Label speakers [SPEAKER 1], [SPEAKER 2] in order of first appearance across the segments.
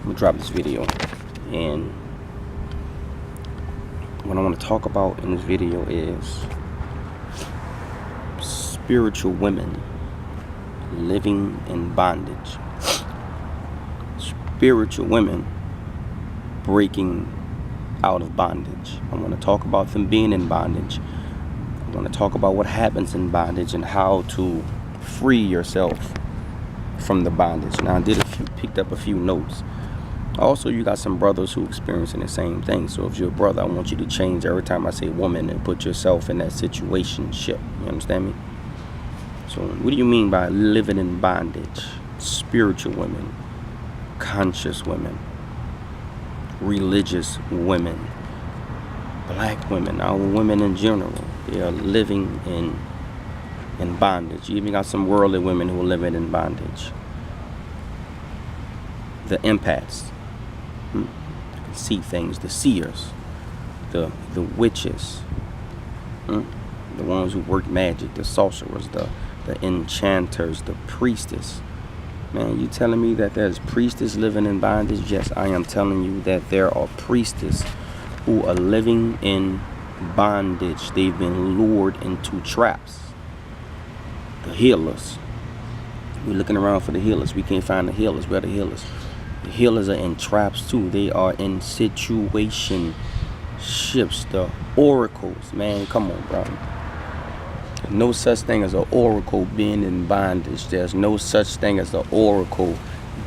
[SPEAKER 1] I'm gonna drop this video, and what I want to talk about in this video is spiritual women living in bondage. Spiritual women breaking out of bondage. I want to talk about them being in bondage. I want to talk about what happens in bondage and how to free yourself from the bondage. Now, picked up a few notes. Also, you got some brothers who experiencing the same thing. So if you're a brother, I want you to change every time I say woman and put yourself in that situationship. You understand me? So what do you mean by living in bondage? Spiritual women, conscious women, religious women, black women, our women in general, they are living in bondage. You even got some worldly women who are living in bondage. The empaths, see things, the seers, the witches, the ones who work magic, the sorcerers, the enchanters, the priestess. Man, you telling me that there's priestess living in bondage? Yes, I am telling you that there are priestess who are living in bondage. They've been lured into traps. The healers. We're looking around for the healers. We can't find the healers. Where are the healers? The healers are in traps too. They are in situationships. The oracles, man, come on, bro. There's no such thing as an oracle being in bondage. There's no such thing as an oracle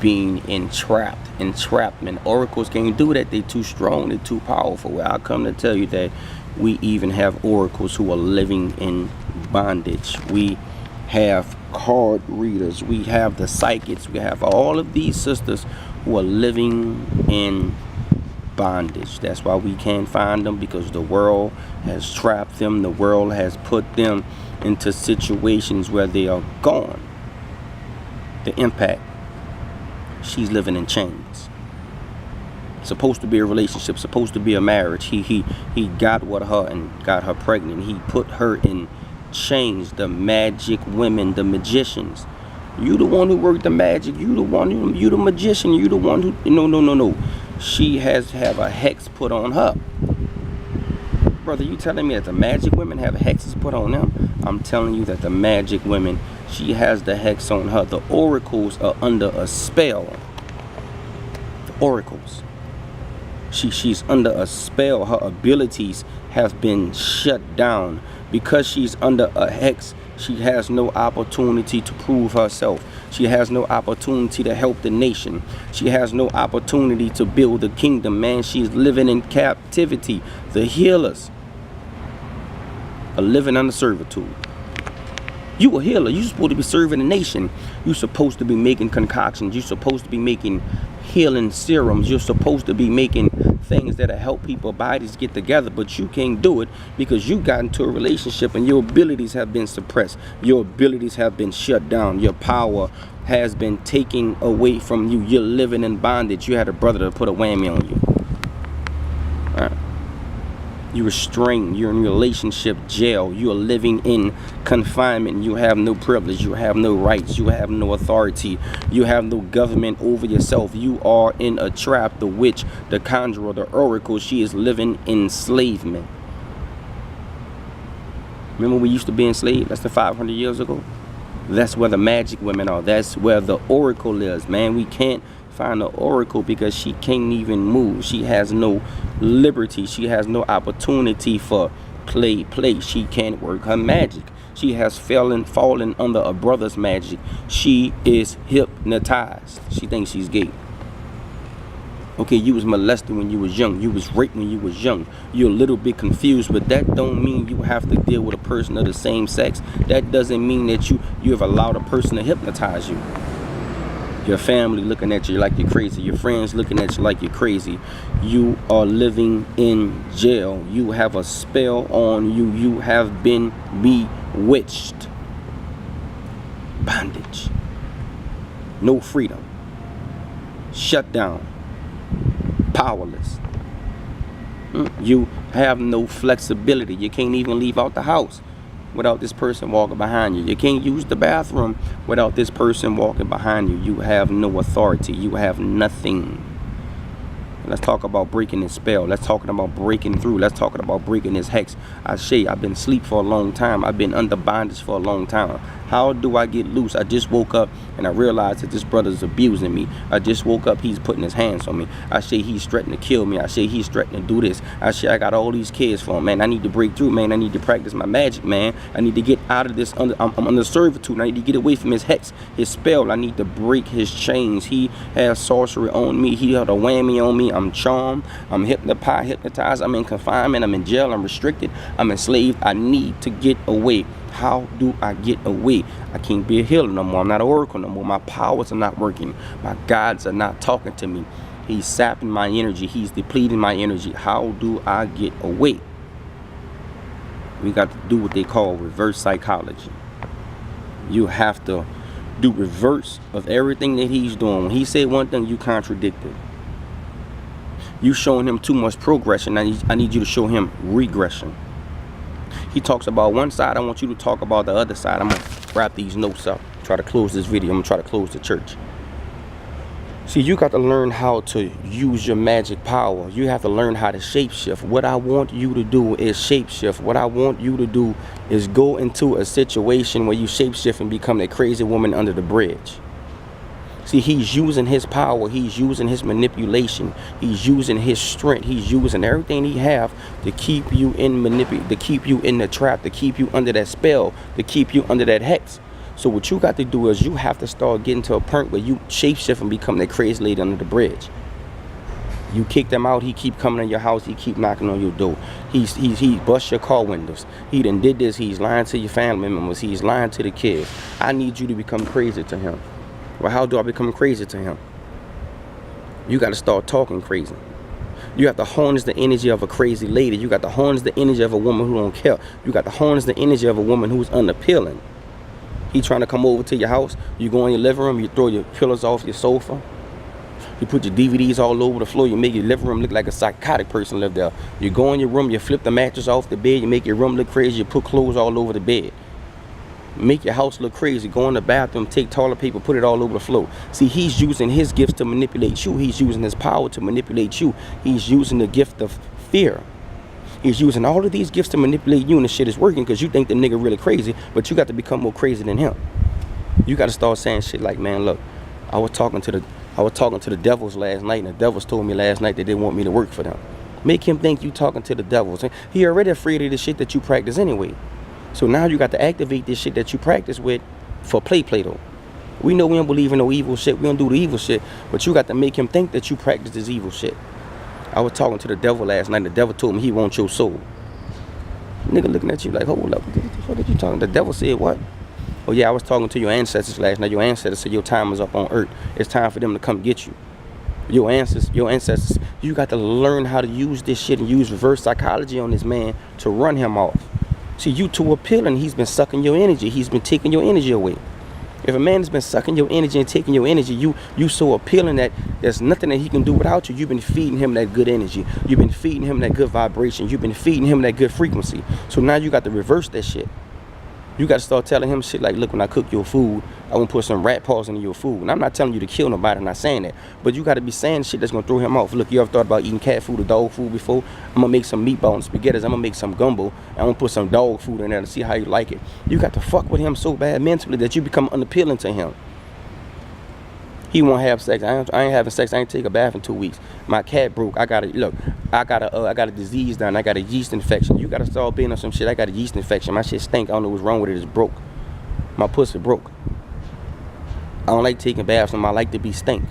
[SPEAKER 1] being entrapped. Entrapment. Oracles can't do that. They're too strong. They're too powerful. Well, I come to tell you that we even have oracles who are living in bondage. We have card readers. We have the psychics. We have all of these sisters who are living in bondage. That's why we can't find them, because the world has trapped them. The world has put them into situations where they are gone. The impact. She's living in chains. Supposed to be a relationship, supposed to be a marriage. He got with her and got her pregnant. He put her in chains. The magic women, the magicians. You the one who worked the magic. You the magician. You the one who no. She has to have a hex put on her. Brother, you telling me that the magic women have hexes put on them? I'm telling you that the magic women, she has the hex on her. The oracles are under a spell. The oracles. She's under a spell. Her abilities have been shut down. Because she's under a hex, she has no opportunity to prove herself. She has no opportunity to help the nation. She has no opportunity to build the kingdom. Man, she's living in captivity. The healers are living under servitude. You a healer. You're supposed to be serving the nation. You're supposed to be making concoctions. You're supposed to be making healing serums. You're supposed to be making things that'll help people bodies get together, but you can't do it because you got into a relationship and your abilities have been suppressed. Your abilities have been shut down. Your power has been taken away from you. You're living in bondage. You had a brother to put a whammy on you. All right. You're restrained. You're in relationship jail. You are living in confinement. You have no privilege. You have no rights. You have no authority. You have no government over yourself. You are in a trap. The witch, the conjurer, the oracle, she is living in enslavement. Remember we used to be enslaved? That's the 500 years ago. That's where the magic women are. That's where the oracle is, man. We can't find the oracle because she can't even move. She has no liberty. She has no opportunity for play. She can't work her magic. She has fallen under a brother's magic. She is hypnotized. She thinks she's gay. Okay, you was molested when you was young. You was raped when you was young. You're a little bit confused, but that don't mean you have to deal with a person of the same sex. That doesn't mean that you have allowed a person to hypnotize you. Your family looking at you like you're crazy. Your friends looking at you like you're crazy. You are living in jail. You have a spell on you. You have been bewitched. Bondage. No freedom. Shut down. Powerless. You have no flexibility. You can't even leave out the house without this person walking behind you. You can't use the bathroom without this person walking behind you. You have no authority. You have nothing. Let's talk about breaking this spell. Let's talk about breaking through. Let's talk about breaking this hex. I've been asleep for a long time. I've been under bondage for a long time. How do I get loose? I just woke up and I realized that this brother's abusing me. I just woke up, he's putting his hands on me. I say he's threatening to kill me. I say he's threatening to do this. I say I got all these kids for him, man. I need to break through, man. I need to practice my magic, man. I need to get out of this. I'm under servitude. I need to get away from his hex, his spell. I need to break his chains. He has sorcery on me. He had a whammy on me. I'm charmed. I'm hypnotized. I'm in confinement. I'm in jail. I'm restricted. I'm enslaved. I need to get away. How do I get away? I can't be a healer no more. I'm not an oracle no more. My powers are not working. My gods are not talking to me. He's sapping my energy. He's depleting my energy. How do I get away? We got to do what they call reverse psychology. You have to do reverse of everything that he's doing. When he said one thing, you contradicted. You showing him too much progression. I need you to show him regression. He talks about one side. I want you to talk about the other side. I'm going to wrap these notes up. Try to close this video. I'm going to try to close the church. See, you got to learn how to use your magic power. You have to learn how to shapeshift. What I want you to do is shapeshift. What I want you to do is go into a situation where you shapeshift and become that crazy woman under the bridge. See, he's using his power. He's using his manipulation. He's using his strength. He's using everything he have to keep you in to keep you in the trap, to keep you under that spell, to keep you under that hex. So what you got to do is you have to start getting to a point where you shapeshift and become that crazy lady under the bridge. You kick them out. He keep coming in your house. He keep knocking on your door. He bust your car windows. He done did this. He's lying to your family members. He's lying to the kids. I need you to become crazy to him. Well, how do I become crazy to him? You got to start talking crazy. You have to harness the energy of a crazy lady. You got to harness the energy of a woman who don't care. You got to harness the energy of a woman who's unappealing. He trying to come over to your house. You go in your living room. You throw your pillows off your sofa. You put your DVDs all over the floor. You make your living room look like a psychotic person live there. You go in your room. You flip the mattress off the bed. You make your room look crazy. You put clothes all over the bed. Make your house look crazy. Go in the bathroom, take toilet paper, put it all over the floor. See, he's using his gifts to manipulate you. He's using his power to manipulate you. He's using the gift of fear. He's using all of these gifts to manipulate you, and the shit is working because you think the nigga really crazy, but you got to become more crazy than him. You got to start saying shit like, man, look, I was talking to the devils last night, and the devils told me last night that they want me to work for them. Make him think you talking to the devils. He already afraid of the shit that you practice anyway. So now you got to activate this shit that you practice with for Play-Doh. We know we don't believe in no evil shit. We don't do the evil shit. But you got to make him think that you practice this evil shit. I was talking to the devil last night. The devil told me he wants your soul. Nigga looking at you like, hold up. What are you talking? The devil said what? Oh yeah, I was talking to your ancestors last night. Your ancestors said your time is up on earth. It's time for them to come get you. Your ancestors. You got to learn how to use this shit and use reverse psychology on this man to run him off. See, you too appealing. He's been sucking your energy. He's been taking your energy away. If a man has been sucking your energy and taking your energy, you so appealing that there's nothing that he can do without you. You've been feeding him that good energy. You've been feeding him that good vibration. You've been feeding him that good frequency. So now you got to reverse that shit. You got to start telling him shit like, look, when I cook your food, I want to put some rat paws in your food. And I'm not telling you to kill nobody. I'm not saying that. But you got to be saying shit that's going to throw him off. Look, you ever thought about eating cat food or dog food before? I'm going to make some meatball and spaghettis. I'm going to make some gumbo. I'm going to put some dog food in there to see how you like it. You got to fuck with him so bad mentally that you become unappealing to him. He won't have sex. I ain't having sex. I ain't take a bath in 2 weeks. My cat broke. I got a disease down. I got a yeast infection. You got to start being on some shit. I got a yeast infection. My shit stink. I don't know what's wrong with it. It's broke. My pussy broke. I don't like taking baths. I like to be stink.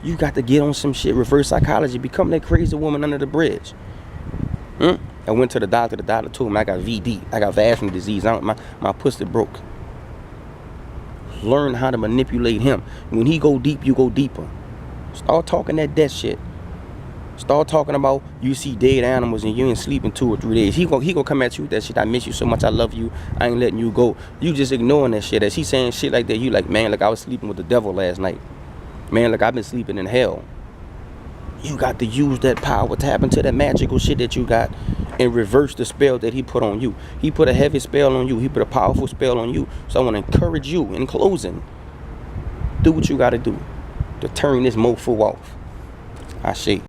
[SPEAKER 1] You got to get on some shit. Reverse psychology. Become that crazy woman under the bridge. I went to the doctor. The doctor told me I got VD. I got vaginal disease. My pussy broke. Learn how to manipulate him. When he go deep, you go deeper. Start talking that death shit. Start talking about you see dead animals and you ain't sleeping 2 or 3 days. He gonna come at you with that shit. I miss you so much. I love you. I ain't letting you go. You just ignoring that shit. As he saying shit like that, you like, man, like I was sleeping with the devil last night. Man, like I've been sleeping in hell. You got to use that power, tap into that magical shit that you got and reverse the spell that he put on you. He put a heavy spell on you. He put a powerful spell on you. So I want to encourage you in closing. Do what you got to do to turn this mofo off. I say.